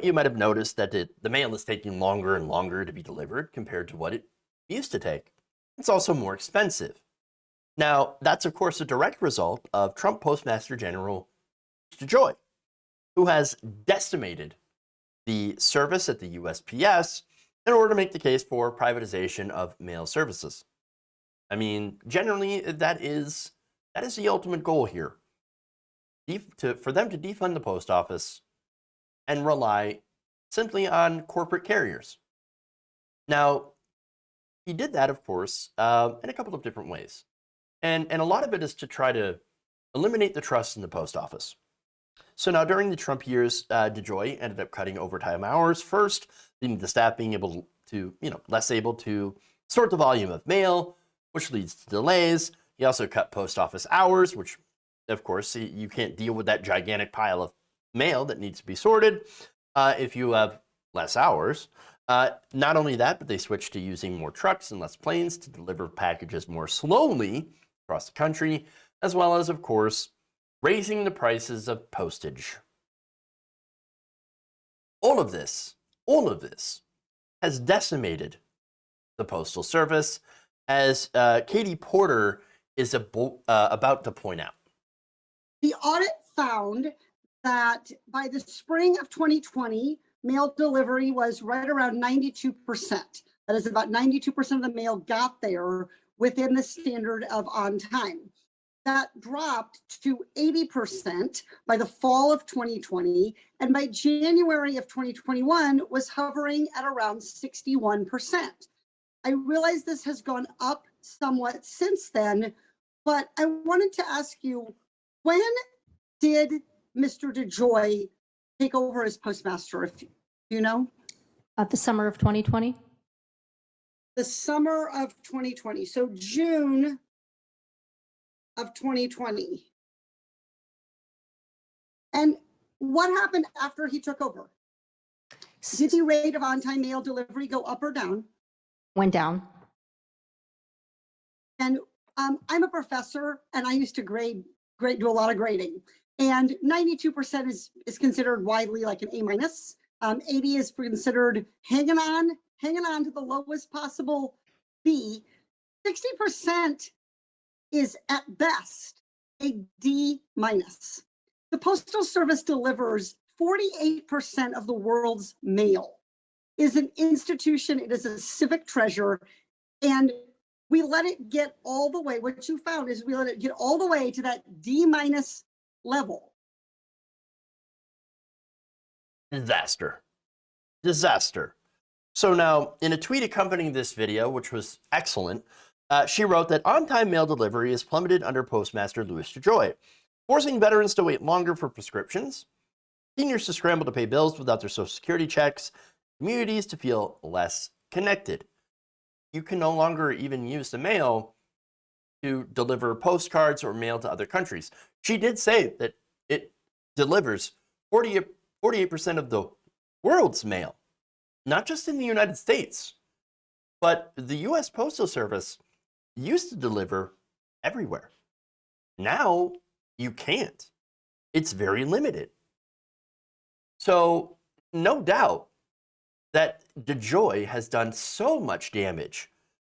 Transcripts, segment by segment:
You might have noticed that the mail is taking longer and longer to be delivered compared to what it used to take. It's also more expensive. Now, that's of course a direct result of Trump Postmaster General Louis DeJoy, who has decimated the service at the USPS in order to make the case for privatization of mail services. I mean, generally, that is the ultimate goal here. For them to defund the post office and rely simply on corporate carriers. Now, he did that, of course, in a couple of different ways. And a lot of it is to try to eliminate the trust in the post office. So now during the Trump years, DeJoy ended up cutting overtime hours first, leading to staff being able to, less able to sort the volume of mail, which leads to delays. He also cut post office hours, which, of course, you can't deal with that gigantic pile of mail that needs to be sorted if you have less hours. Not only that, but they switched to using more trucks and less planes to deliver packages more slowly across the country, as well as, of course, raising the prices of postage. All of this has decimated the Postal Service, as Katie Porter is about to point out. The audit found that by the spring of 2020, mail delivery was right around 92%. That is, about 92% of the mail got there within the standard of on time. That dropped to 80% by the fall of 2020, and by January of 2021 was hovering at around 61%. I realize this has gone up somewhat since then, but I wanted to ask you, when did Mr. DeJoy take over as postmaster, if you know? The summer of 2020. The summer of 2020, so June of 2020. And what happened after he took over? Did the rate of on-time mail delivery go up or down? Went down. And I'm a professor, and I used to do a lot of grading. And 92% is considered widely like an A minus. 80 is considered hanging on to the lowest possible B. 60% is at best a D minus. The Postal Service delivers 48% of the world's mail. It is an institution, it is a civic treasure, and we let it get all the way, what you found is we let it get all the way to that D minus level. Disaster. So now, in a tweet accompanying this video, which was excellent, she wrote that on-time mail delivery is plummeted under Postmaster Louis DeJoy, forcing veterans to wait longer for prescriptions, seniors to scramble to pay bills without their Social Security checks, communities to feel less connected. You can no longer even use the mail to deliver postcards or mail to other countries. She did say that it delivers 48% of the world's mail, not just in the United States, but the US Postal Service used to deliver everywhere. Now you can't. It's very limited. So no doubt that DeJoy has done so much damage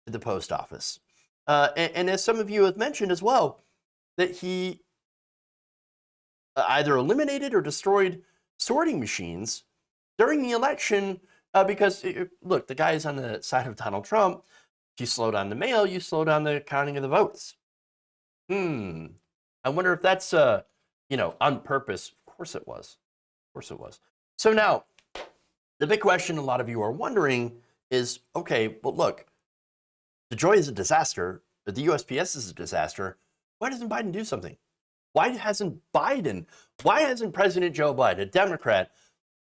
to the post office. And as some of you have mentioned as well, that he either eliminated or destroyed sorting machines during the election because, look, the guy is on the side of Donald Trump. If you slow down the mail, you slow down the counting of the votes. I wonder if that's, on purpose. Of course it was. So now, the big question a lot of you are wondering is, okay, well, look, DeJoy is a disaster. The USPS is a disaster. Why doesn't Biden do something? Why hasn't President Joe Biden, a Democrat,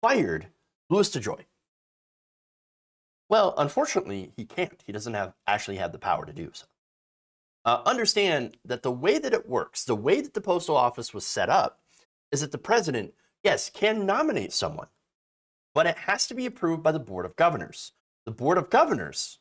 fired Louis DeJoy? Well, unfortunately, he can't. He doesn't actually have the power to do so. Understand that the way that it works, the way that the Postal Office was set up, is that the president, yes, can nominate someone, but it has to be approved by the Board of Governors. The Board of Governors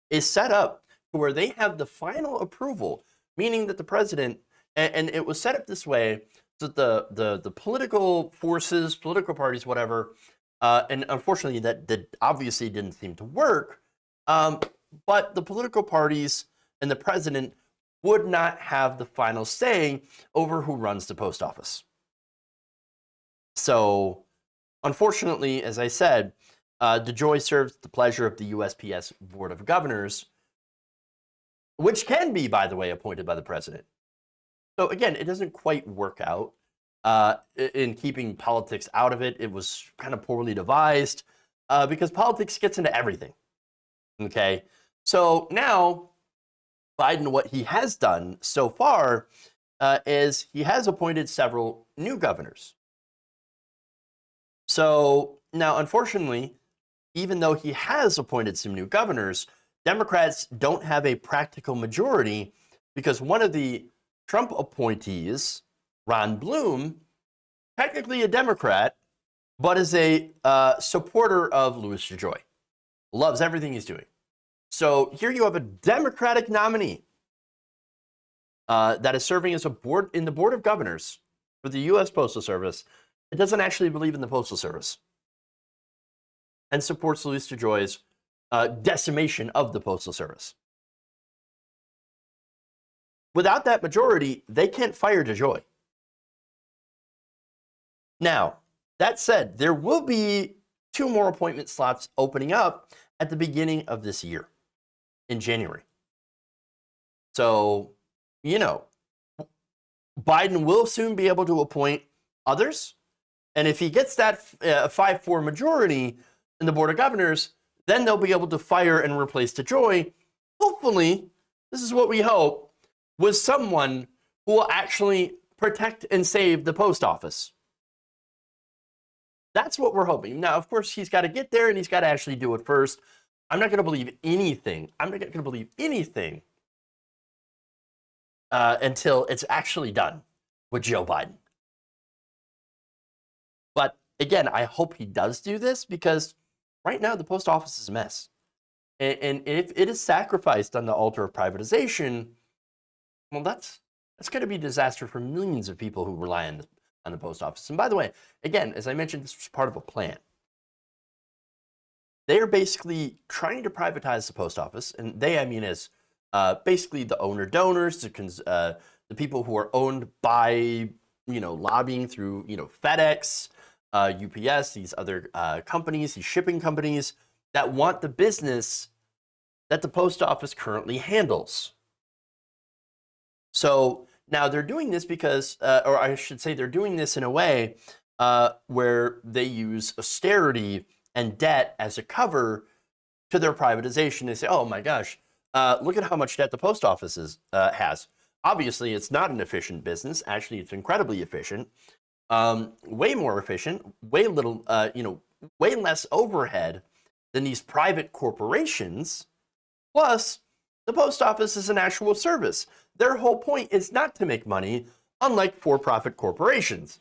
is set up to where they have the final approval, meaning that the president, and it was set up this way the political forces, political parties, whatever, and unfortunately that obviously didn't seem to work. But the political parties and the president would not have the final say over who runs the post office. So, unfortunately, as I said, DeJoy serves at the pleasure of the USPS Board of Governors, which can be, by the way, appointed by the president. So again, it doesn't quite work out in keeping politics out of it. It was kind of poorly devised because politics gets into everything. Okay, so now Biden, what he has done so far is he has appointed several new governors. So now, unfortunately, even though he has appointed some new governors, Democrats don't have a practical majority because one of the Trump appointees, Ron Bloom, technically a Democrat, but is a supporter of Louis DeJoy. Loves everything he's doing. So here you have a Democratic nominee that is serving as in the Board of Governors for the U.S. Postal Service. It doesn't actually believe in the Postal Service and supports Louis DeJoy's decimation of the Postal Service. Without that majority, they can't fire DeJoy. Now, that said, there will be 2 more appointment slots opening up at the beginning of this year, in January. So, you know, Biden will soon be able to appoint others. And if he gets that 5-4 majority in the Board of Governors, then they'll be able to fire and replace DeJoy. Hopefully, this is what we hope, with someone who will actually protect and save the post office. That's what we're hoping. Now, of course, he's got to get there and he's got to actually do it first. I'm not going to believe anything. I'm not going to believe anything until it's actually done with Joe Biden. But again, I hope he does do this because right now the post office is a mess. And if it is sacrificed on the altar of privatization, well, that's going to be a disaster for millions of people who rely on the post office. And by the way, again, as I mentioned, this was part of a plan. They are basically trying to privatize the post office, and they, I mean, as basically the owner-donors, the people who are owned by, lobbying through, FedEx, UPS, these other companies, these shipping companies that want the business that the post office currently handles. So now they're doing this because, or I should say, they're doing this in a way where they use austerity and debt as a cover to their privatization. They say, oh my gosh, look at how much debt the post office has. Obviously, it's not an efficient business. Actually, it's incredibly efficient, way more efficient, way less overhead than these private corporations. Plus, the post office is an actual service. Their whole point is not to make money, unlike for-profit corporations,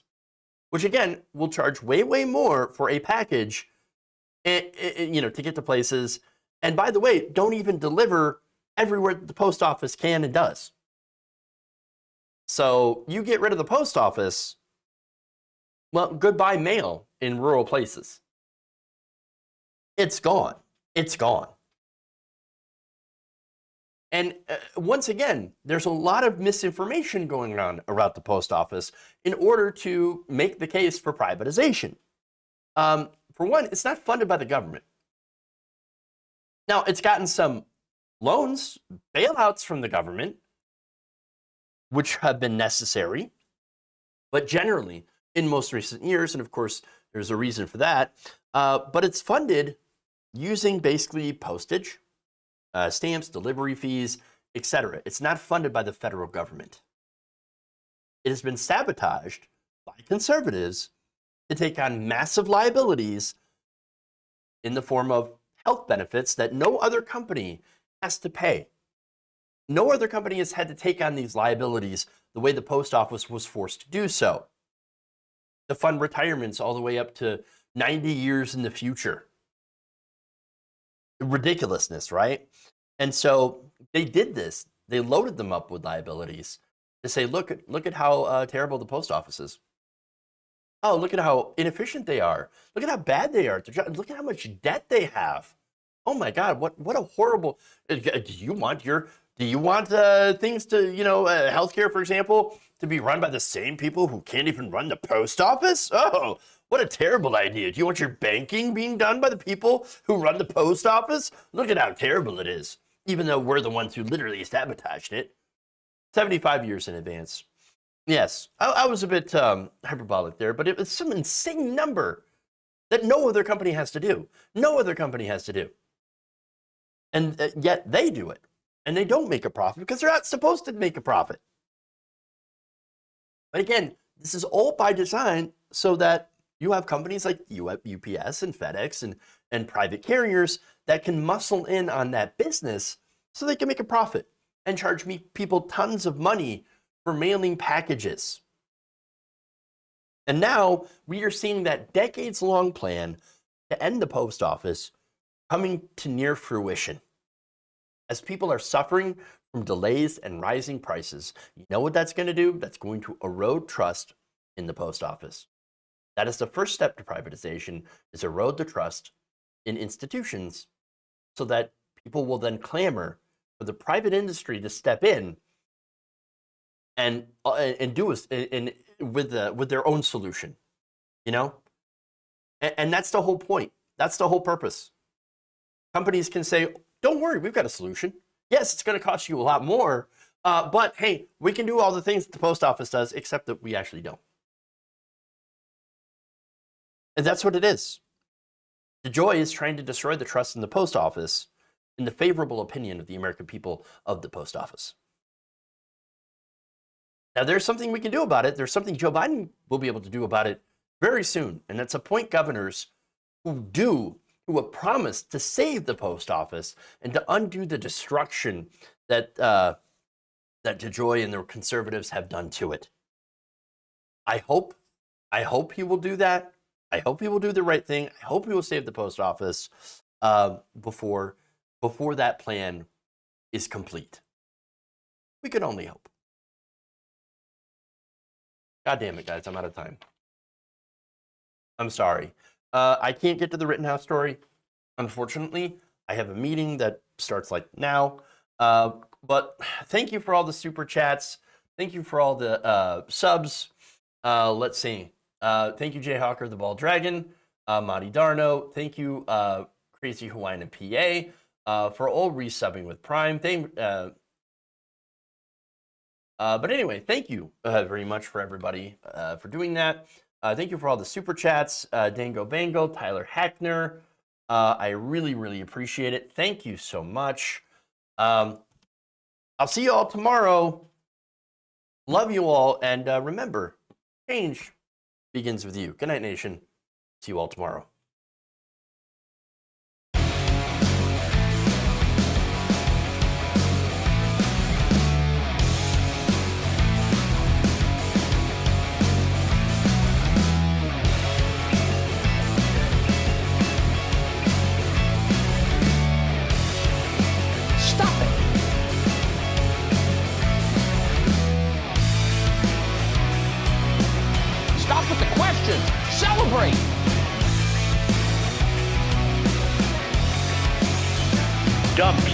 which again will charge way, way more for a package, to get to places. And by the way, don't even deliver everywhere the post office can and does. So you get rid of the post office, well, goodbye mail in rural places. It's gone. It's gone. And once again, there's a lot of misinformation going on around the post office in order to make the case for privatization. For one, it's not funded by the government. Now, it's gotten some loans, bailouts from the government, which have been necessary. But generally, in most recent years, and of course, there's a reason for that, but it's funded using basically postage, stamps, delivery fees, etc. It's not funded by the federal government. It has been sabotaged by conservatives to take on massive liabilities in the form of health benefits that no other company has to pay. No other company has had to take on these liabilities the way the post office was forced to do so. To fund retirements all the way up to 90 years in the future. Ridiculousness, right? And so they did this. They loaded them up with liabilities to say, look at how terrible the post office is. Oh, look at how inefficient they are. Look at how bad they are. Look at how much debt they have. Oh my God, what a horrible. Do you want things to, healthcare, for example, to be run by the same people who can't even run the post office? Oh, what a terrible idea. Do you want your banking being done by the people who run the post office? Look at how terrible it is, even though we're the ones who literally sabotaged it 75 years in advance. Yes, I was a bit hyperbolic there, but it was some insane number that no other company has to do. No other company has to do. And yet they do it. And they don't make a profit because they're not supposed to make a profit. But again, this is all by design so that you have companies like UPS and FedEx and private carriers that can muscle in on that business so they can make a profit and charge people tons of money for mailing packages. And now we are seeing that decades-long plan to end the post office coming to near fruition. As people are suffering from delays and rising prices, you know what that's going to do? That's going to erode trust in the post office. That is the first step to privatization, is erode the trust in institutions so that people will then clamor for the private industry to step in and do with their own solution, and that's the whole point. That's the whole purpose. Companies can say, "Don't worry, we've got a solution. Yes, it's going to cost you a lot more, but hey, we can do all the things that the post office does, except that we actually don't." And that's what it is. DeJoy is trying to destroy the trust in the post office in the favorable opinion of the American people of the post office. Now, there's something we can do about it. There's something Joe Biden will be able to do about it very soon, and that's appoint governors who have promised to save the post office and to undo the destruction that DeJoy and the conservatives have done to it. I hope he will do that. I hope he will do the right thing. I hope he will save the post office before that plan is complete. We can only hope. God damn it, guys, I'm out of time. I'm sorry. I can't get to the Rittenhouse story, unfortunately. I have a meeting that starts like now. But thank you for all the super chats. Thank you for all the subs. Let's see. Thank you, Jayhawker, the Bald Dragon, Madi Darno. Thank you, Crazy Hawaiian and PA, for all resubbing with Prime. But anyway, thank you very much for everybody for doing that. Thank you for all the super chats, Dango Bango, Tyler Hackner. I really, really appreciate it. Thank you so much. I'll see you all tomorrow. Love you all. And remember, change begins with you. Good night, nation. See you all tomorrow. Celebrate! Dumps.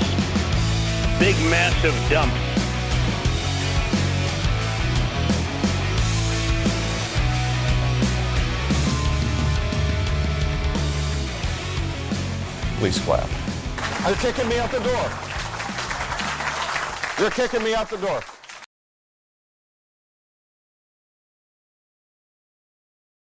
Big, massive dumps. Please clap. You're kicking me out the door. You're kicking me out the door.